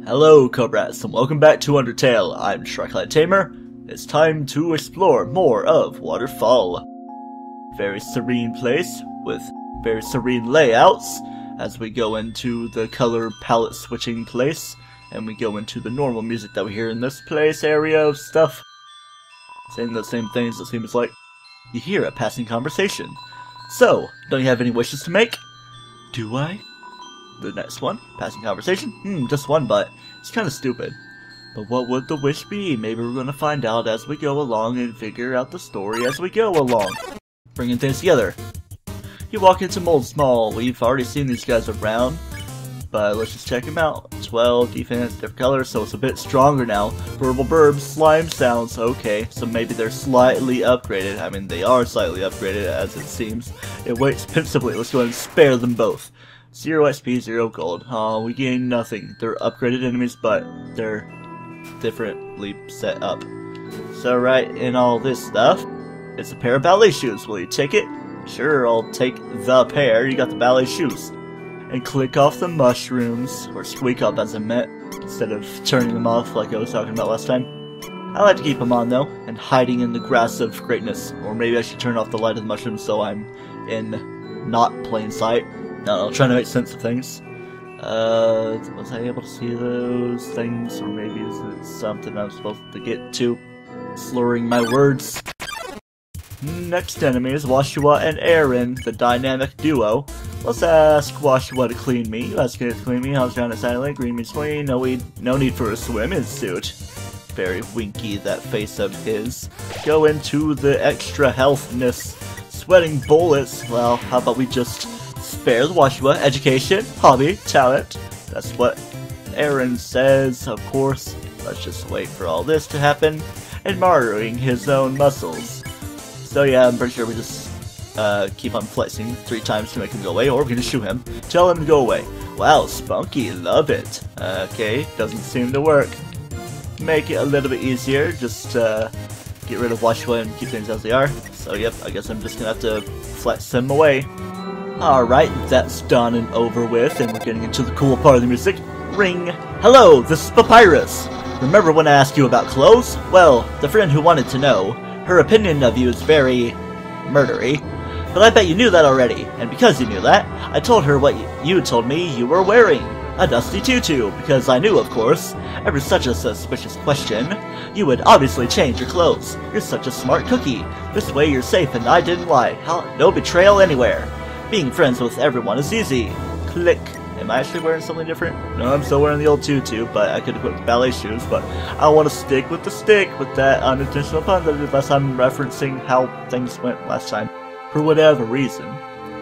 Hello, Cobrats, and welcome back to Undertale. I'm TryclydeTamer. It's time to explore more of Waterfall. Very serene place with very serene layouts as we go into the color palette switching place, and we go into the normal music that we hear in this place area of stuff. Saying the same things, it seems like you hear a passing conversation. So, don't you have any wishes to make? Do I? The next one, passing conversation? Just one, but it's kind of stupid. But what would the wish be? Maybe we're going to find out as we go along and figure out the story as we go along. Bringing things together. You walk into Mold's Mall. We've already seen these guys around, but let's just check them out. 12, defense, different colors, so it's a bit stronger now. Verbal burbs, slime sounds, okay, so maybe they're slightly upgraded. I mean, they are slightly upgraded as it seems. It waits pensively. Let's go ahead and spare them both. 0 XP, 0 gold. Oh, we gain nothing. They're upgraded enemies, but they're differently set up. So right in all this stuff, it's a pair of ballet shoes. Will you take it? Sure, I'll take the pair. You got the ballet shoes. And click off the mushrooms, or squeak up as I meant, instead of turning them off like I was talking about last time. I like to keep them on though, and hiding in the grass of greatness. Or maybe I should turn off the light of the mushrooms so I'm in not plain sight. No, trying to make sense of things. Was I able to see those things? Or maybe is it something I'm supposed to get to? Slurring my words. Next enemy is Washua and Aaron, the dynamic duo. Let's ask Washua to clean me. You ask it to clean me. I was trying to silently. Green means clean. No need for a swim suit. Very winky, that face of his. Go into the extra healthness. Sweating bullets. Well, how about we just spare the Washua? Education, hobby, talent. That's what Aaron says, of course. Let's just wait for all this to happen. Admiring his own muscles. So yeah, I'm pretty sure we just keep on flexing 3 times to make him go away, or we're gonna shoot him. Tell him to go away. Wow, spunky, love it. Okay, doesn't seem to work. Make it a little bit easier, just get rid of Washua and keep things as they are. So yep, I guess I'm just gonna have to flex him away. Alright, that's done and over with, and we're getting into the cool part of the music. Ring! Hello, this is Papyrus! Remember when I asked you about clothes? Well, the friend who wanted to know, her opinion of you is very murdery. But I bet you knew that already, and because you knew that, I told her what you told me you were wearing. A dusty tutu, because I knew, of course, ever such a suspicious question, you would obviously change your clothes. You're such a smart cookie. This way you're safe and I didn't lie. No betrayal anywhere. Being friends with everyone is easy. Click. Am I actually wearing something different? No, I'm still wearing the old tutu, but I could have put the ballet shoes, but I want to stick with the stick with that unintentional pun unless I'm referencing how things went last time. For whatever reason.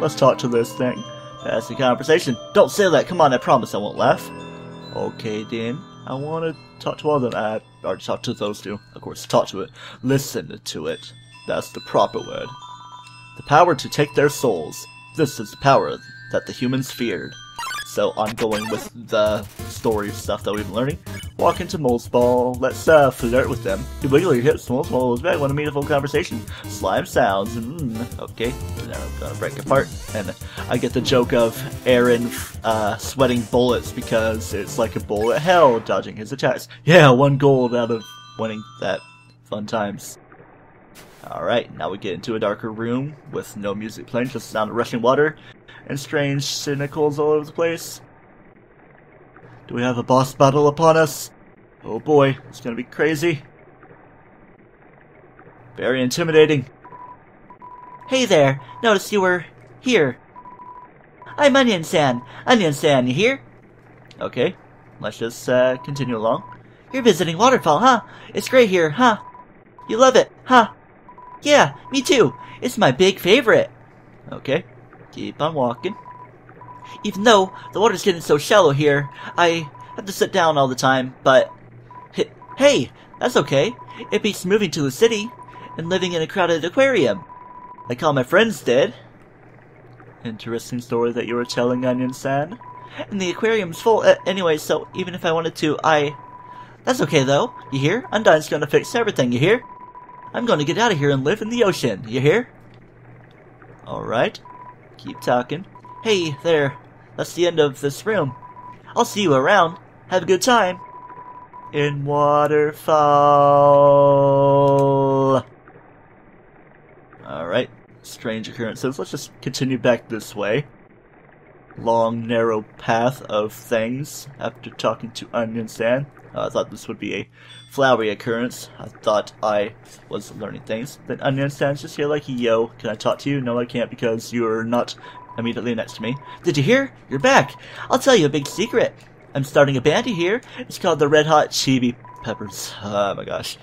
Let's talk to this thing. That's the conversation. Don't say that, come on, I promise I won't laugh. Okay then, I want to talk to all of them. I already talked to those two. Of course, talk to it. Listen to it. That's the proper word. The power to take their souls. This is the power that the humans feared. So I'm going with the story stuff that we've been learning. Walk into Mold's Ball. Let's flirt with them. You wiggle your hips. Mold's Ball is back. Want a meaningful conversation. Slime sounds. Okay. Now I'm gonna break apart. And I get the joke of Aaron sweating bullets because it's like a bullet hell dodging his attacks. Yeah, 1 gold out of winning that. Fun times. Alright, now we get into a darker room with no music playing, just the sound of rushing water and strange cynicals all over the place. Do we have a boss battle upon us? Oh boy, it's gonna be crazy. Very intimidating. Hey there, noticed you were here. I'm Onion-san. Onion-san, you here? Okay, let's just continue along. You're visiting Waterfall, huh? It's great here, huh? You love it, huh? Yeah, me too. It's my big favorite. Okay, keep on walking. Even though the water's getting so shallow here, I have to sit down all the time, but... Hey, that's okay. It beats moving to the city and living in a crowded aquarium. Like all my friends did. Interesting story that you were telling, Onion-san. And the aquarium's full anyway, so even if I wanted to, That's okay though, you hear? Undyne's gonna fix everything, you hear? I'm gonna get out of here and live in the ocean, you hear? Alright, keep talking. Hey, there. That's the end of this room. I'll see you around. Have a good time in Waterfall. Alright, strange occurrences. Let's just continue back this way. Long, narrow path of things after talking to Onion Sand. I thought this would be a flowery occurrence. I thought I was learning things. Then Onion Sand's just here like, yo, can I talk to you? No, I can't because you're not immediately next to me. Did you hear? You're back. I'll tell you a big secret. I'm starting a band here. It's called the Red Hot Chili Peppers. Oh my gosh.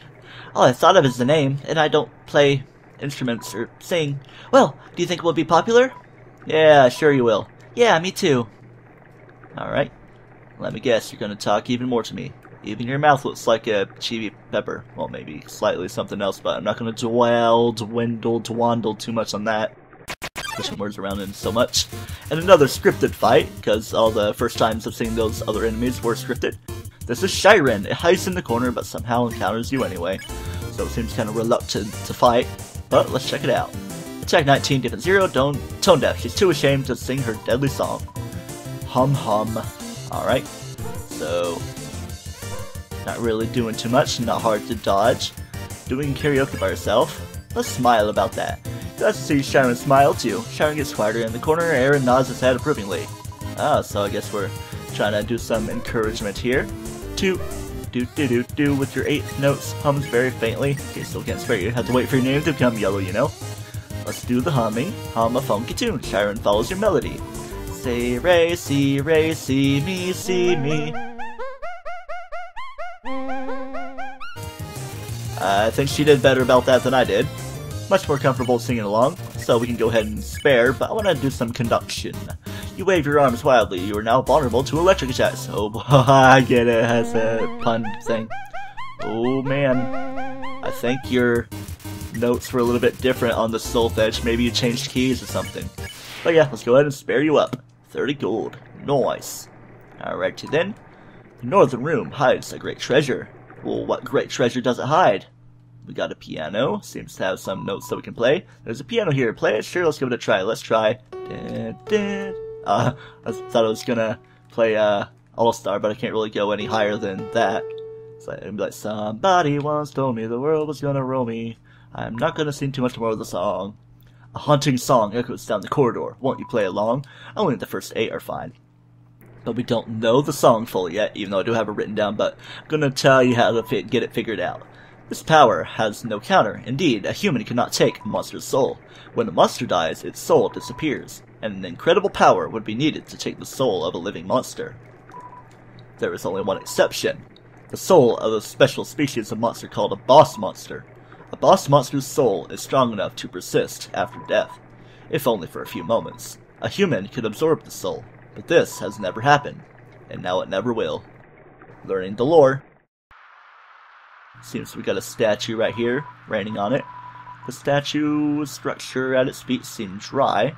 All I thought of is the name, and I don't play instruments or sing. Well, do you think we'll be popular? Yeah, sure you will. Yeah, me too. Alright. Let me guess, you're gonna talk even more to me. Even your mouth looks like a chili pepper. Well, maybe slightly something else, but I'm not gonna dawdle too much on that. Pushing words around in so much. And another scripted fight, because all the first times I've seen those other enemies were scripted. This is Shiren. It hides in the corner, but somehow encounters you anyway. So it seems kind of reluctant to fight, but let's check it out. Attack 19, defense 0, tone deaf. She's too ashamed to sing her deadly song. Hum hum. Alright. So, not really doing too much, not hard to dodge. Doing karaoke by herself. Let's smile about that. Glad to see Shiren smile too. Shiren gets quieter in the corner, Aaron nods his head approvingly. Ah, so I guess we're trying to do some encouragement here. Do with your 8 notes, hums very faintly. Okay, still can't spare you. Have to wait for your name to become yellow, you know. Let's do the humming. Hum a funky tune. Shiren follows your melody. Say re, see me, see me. I think she did better about that than I did. Much more comfortable singing along, so we can go ahead and spare, but I want to do some conduction. You wave your arms wildly, you are now vulnerable to electric attacks. Oh boy, I get it, as a pun thing. Oh man, I think your notes were a little bit different on the solfege, maybe you changed keys or something. But yeah, let's go ahead and spare you up. 30 gold, nice. Alrighty then, the northern room hides a great treasure. Well, what great treasure does it hide? We got a piano, seems to have some notes that we can play. There's a piano here, play it? Sure, let's give it a try, let's try. I thought I was gonna play All-Star, but I can't really go any higher than that. So it'd be like, somebody once told me the world was gonna roll me. I'm not gonna sing too much more of the song. A haunting song echoes down the corridor, won't you play along? Only the first 8 are fine. But we don't know the song fully yet, even though I do have it written down, but I'm gonna tell you how to get it figured out. This power has no counter. Indeed, a human cannot take a monster's soul. When a monster dies, its soul disappears, and an incredible power would be needed to take the soul of a living monster. There is only one exception. The soul of a special species of monster called a boss monster. A boss monster's soul is strong enough to persist after death, if only for a few moments. A human could absorb the soul, but this has never happened, and now it never will. Learning the lore. Seems we got a statue right here, raining on it. The statue structure at its feet seems dry.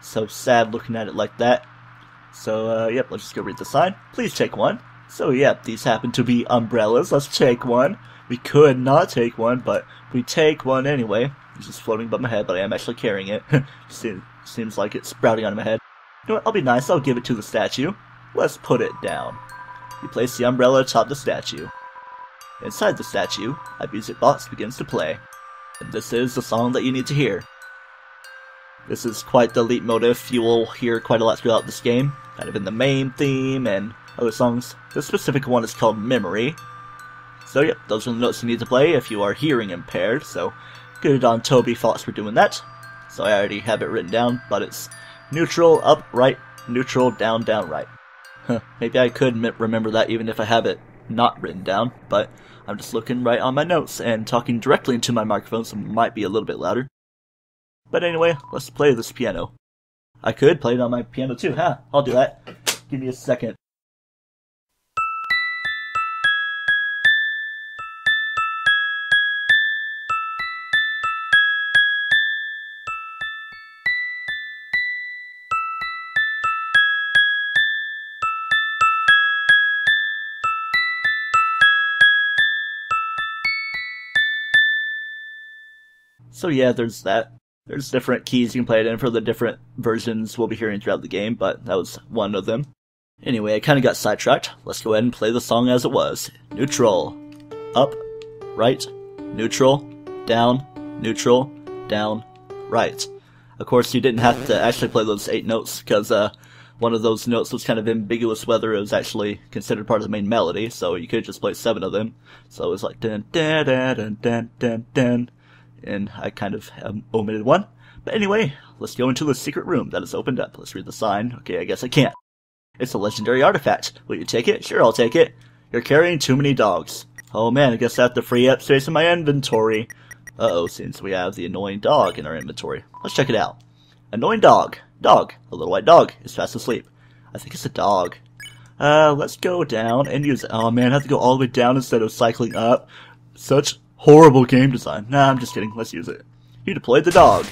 So sad looking at it like that. So, yep, let's just go read the sign. Please take one. So, yep, these happen to be umbrellas. Let's take one. We could not take one, but we take one anyway. It's just floating above my head, but I am actually carrying it. Seems like it's sprouting on my head. You know what, I'll be nice, I'll give it to the statue. Let's put it down. You place the umbrella atop the statue. Inside the statue, a music box begins to play. And this is the song that you need to hear. This is quite the leitmotif you will hear quite a lot throughout this game. Kind of in the main theme and other songs. This specific one is called Memory. So yep, those are the notes you need to play if you are hearing impaired, so good on Toby Fox for doing that. So I already have it written down, but it's neutral, up, right, neutral, down, down, right. Maybe I could remember that even if I have it not written down, but I'm just looking right on my notes and talking directly into my microphone, so it might be a little bit louder. But anyway, let's play this piano. I could play it on my piano too, huh? I'll do that. Give me a second. So yeah, there's that. There's different keys you can play it in for the different versions we'll be hearing throughout the game, but that was one of them. Anyway, I kind of got sidetracked. Let's go ahead and play the song as it was. Neutral. Up. Right. Neutral. Down. Neutral. Down. Right. Of course, you didn't have to actually play those 8 notes, because one of those notes was kind of ambiguous whether it was actually considered part of the main melody, so you could just play 7 of them. So it was like dun dun dun dun dun dun dun, and I kind of omitted one. But anyway, let's go into the secret room that is opened up. Let's read the sign. Okay, I guess I can't. It's a legendary artifact. Will you take it? Sure, I'll take it. You're carrying too many dogs. Oh man, I guess I have to free up space in my inventory. Uh-oh, since we have the annoying dog in our inventory. Let's check it out. Annoying dog. Dog. A little white dog is fast asleep. I think it's a dog. Let's go down and use it. Oh man, I have to go all the way down instead of cycling up. Such horrible game design. Nah, I'm just kidding. Let's use it. You deployed the dog.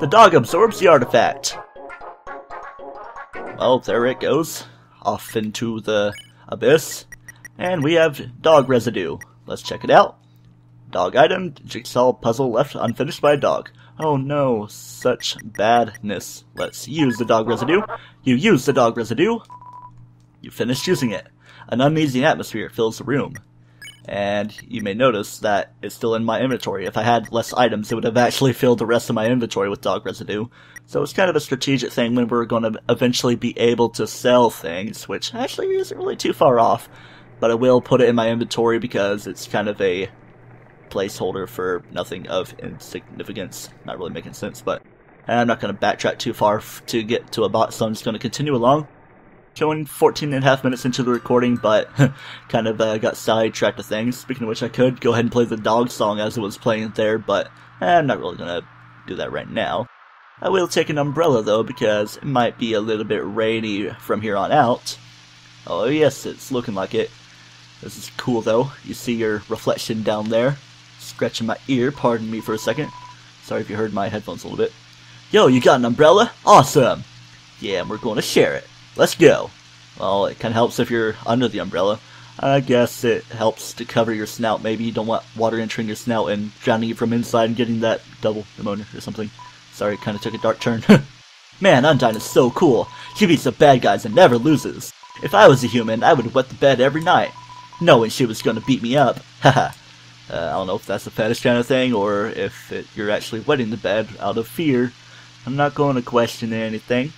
The dog absorbs the artifact. Well, there it goes. Off into the abyss. And we have dog residue. Let's check it out. Dog item, jigsaw puzzle left unfinished by a dog. Oh no, such badness. Let's use the dog residue. You use the dog residue. You finished using it. An uneasy atmosphere fills the room. And you may notice that it's still in my inventory. If I had less items, it would have actually filled the rest of my inventory with dog residue. So it's kind of a strategic thing when we're going to eventually be able to sell things, which actually isn't really too far off. But I will put it in my inventory because it's kind of a placeholder for nothing of insignificance. Not really making sense, but I'm not going to backtrack too far to get to a bot, so I'm just going to continue along. Showing 14.5 minutes into the recording, but kind of got sidetracked to things. Speaking of which, I could go ahead and play the dog song as it was playing there, but I'm not really going to do that right now. I will take an umbrella though, because it might be a little bit rainy from here on out. Oh yes, it's looking like it. This is cool though. You see your reflection down there. Scratching my ear, pardon me for a second. Sorry if you heard my headphones a little bit. Yo, you got an umbrella? Awesome! Yeah, and we're going to share it. Let's go! Well, it kind of helps if you're under the umbrella. I guess it helps to cover your snout. Maybe you don't want water entering your snout and drowning you from inside and getting that double pneumonia or something. Sorry, it kind of took a dark turn. Man, Undyne is so cool. She beats the bad guys and never loses. If I was a human, I would wet the bed every night, knowing she was going to beat me up. Haha. I don't know if that's a fetish kind of thing, or if you're actually wetting the bed out of fear. I'm not going to question anything.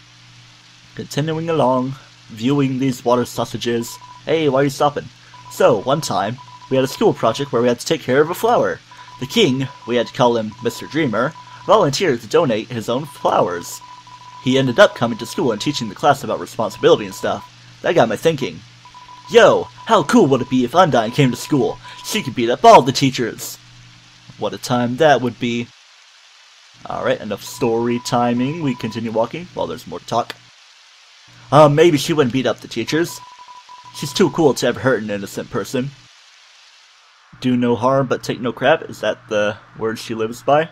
Continuing along, viewing these water sausages. Hey, why are you stopping? So, one time, we had a school project where we had to take care of a flower. The king, we had to call him Mr. Dreamer, volunteered to donate his own flowers. He ended up coming to school and teaching the class about responsibility and stuff. That got me thinking. Yo, how cool would it be if Undyne came to school? She could beat up all the teachers. What a time that would be. Alright, enough story timing. We continue walking while there's more to talk. Maybe she wouldn't beat up the teachers. She's too cool to ever hurt an innocent person. Do no harm but take no crap, is that the word she lives by?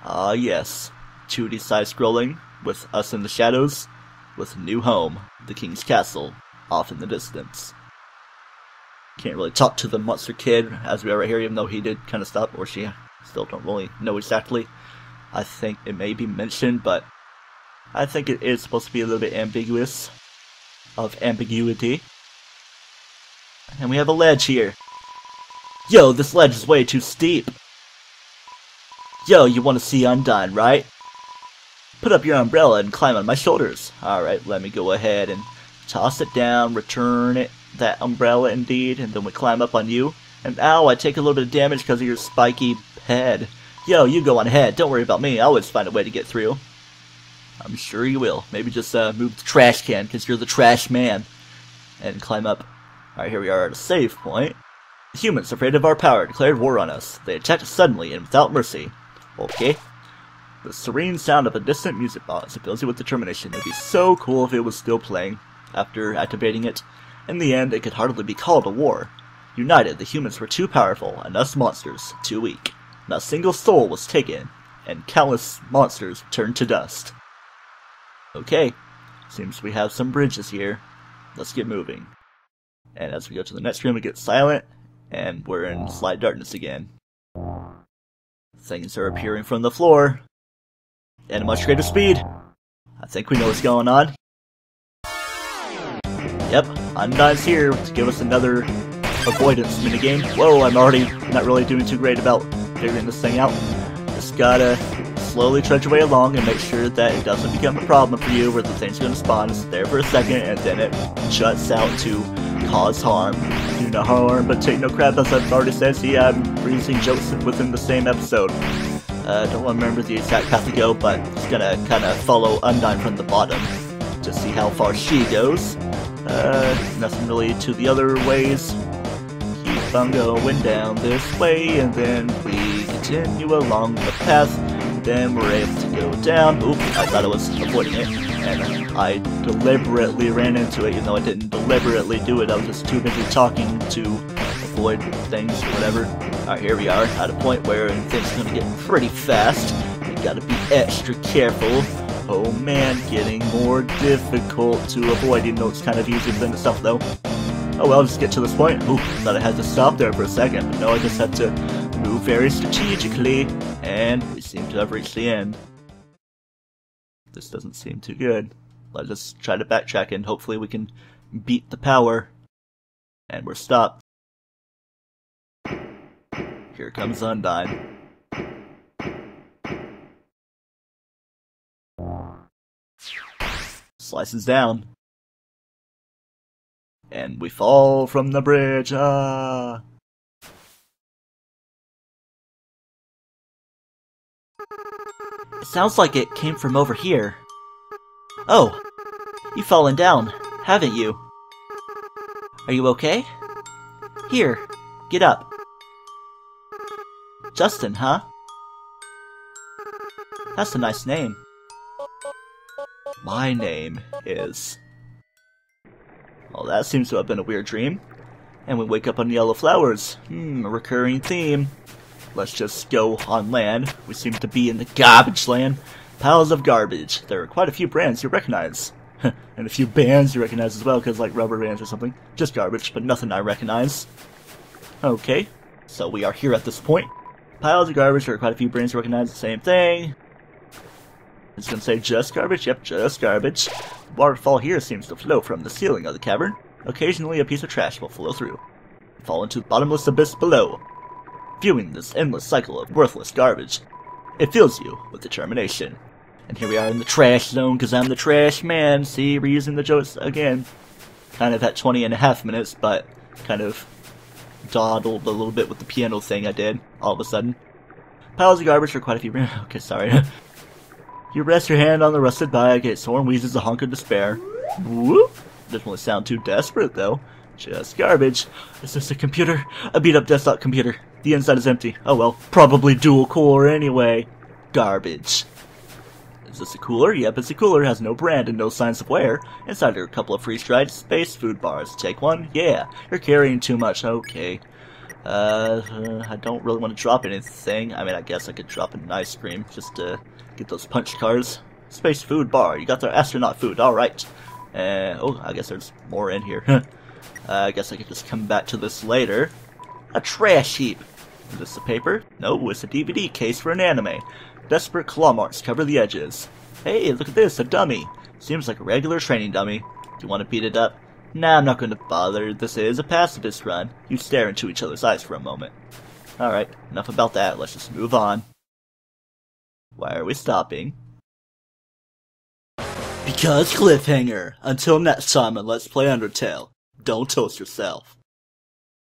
Ah yes. 2D side-scrolling, with us in the shadows, with a new home, the king's castle, off in the distance. Can't really talk to the monster kid as we are right here, even though he did kind of stop, or she. Still don't really know exactly. I think it may be mentioned, but I think it is supposed to be a little bit ambiguous. Of ambiguity. And we have a ledge here. Yo, this ledge is way too steep. Yo, you want to see Undyne, right? Put up your umbrella and climb on my shoulders. Alright, let me go ahead and toss it down, return it, that umbrella indeed, and then we climb up on you. And ow, I take a little bit of damage because of your spiky head. Yo, you go on ahead, don't worry about me, I always find a way to get through. I'm sure you will. Maybe just move the trash can, because you're the trash man. And climb up. Alright, here we are at a save point. The humans, afraid of our power, declared war on us. They attacked us suddenly and without mercy. Okay. The serene sound of a distant music box fills you with determination. It'd be so cool if it was still playing after activating it. In the end, it could hardly be called a war. United, the humans were too powerful, and us monsters too weak. Not a single soul was taken, and countless monsters turned to dust. Okay, seems we have some bridges here. Let's get moving. And as we go to the next room, it gets silent, and we're in slight darkness again. Things are appearing from the floor. At a much greater speed. I think we know what's going on. Yep, Undyne's here to give us another avoidance minigame. Whoa, I'm already not really doing too great about figuring this thing out. Just gotta slowly trudge away along and make sure that it doesn't become a problem for you where the thing's gonna spawn. It's there for a second and then it shuts out to cause harm. Do no harm, but take no crap, as I've already said. See, I'm reusing jokes within the same episode. Don't remember the exact path to go, but just gonna kinda follow Undyne from the bottom to see how far she goes. Nothing really to the other ways. Keep on going down this way, and then we continue along the path. Then we're able to go down. Oop, I thought I was avoiding it, and I deliberately ran into it, even though I didn't deliberately do it. I was just too busy talking to avoid things or whatever. Alright, here we are, at a point where things are gonna get pretty fast. We gotta be extra careful. Oh man, getting more difficult to avoid, even though it's kind of easier than itself though. Oh well, just get to this point. Ooh, thought I had to stop there for a second, but no, I just had to move very strategically, and we seem to have reached the end. This doesn't seem too good. Let's just try to backtrack and hopefully we can beat the power. And we're stopped. Here comes Undyne. Slices down. And we fall from the bridge. Ah! It sounds like it came from over here. Oh, you've fallen down, haven't you? Are you okay? Here, get up. Justin, huh? That's a nice name. My name is... Well, that seems to have been a weird dream. And we wake up on yellow flowers. A recurring theme. Let's just go on land. We seem to be in the garbage land. Piles of garbage. There are quite a few brands you recognize. And a few bands you recognize as well, because like rubber bands or something. Just garbage, but nothing I recognize. Okay, so we are here at this point. Piles of garbage. There are quite a few brands you recognize. The same thing. It's gonna say just garbage. Yep, just garbage. The waterfall here seems to flow from the ceiling of the cavern. Occasionally a piece of trash will flow through, fall into the bottomless abyss below. Viewing this endless cycle of worthless garbage, it fills you with determination. And here we are in the trash zone, because I'm the trash man. See, reusing the jokes again. Kind of at 20.5 minutes, but kind of dawdled a little bit with the piano thing I did, all of a sudden. Piles of garbage are quite a few... Okay, sorry. You rest your hand on the rusted bag, it sore and wheezes a honk of despair. Whoop! Doesn't really sound too desperate, though. Just garbage. Is this a computer? A beat-up desktop computer. The inside is empty. Oh well, probably dual-core anyway. Garbage. Is this a cooler? Yep, it's a cooler. Has no brand and no signs of wear. Inside are a couple of freeze-dried space food bars. Take one? Yeah. You're carrying too much. Okay. I don't really want to drop anything. I mean, I guess I could drop an ice cream just to get those punch cards. Space food bar. You got their astronaut food. Alright. Oh, I guess there's more in here. I guess I could just come back to this later. A trash heap. Is this a paper? No, it's a DVD case for an anime. Desperate claw marks cover the edges. Hey, look at this, a dummy. Seems like a regular training dummy. Do you want to beat it up? Nah, I'm not going to bother. This is a pacifist run. You stare into each other's eyes for a moment. Alright, enough about that. Let's just move on. Why are we stopping? Because cliffhanger. Until next time on Let's Play Undertale, don't toast yourself.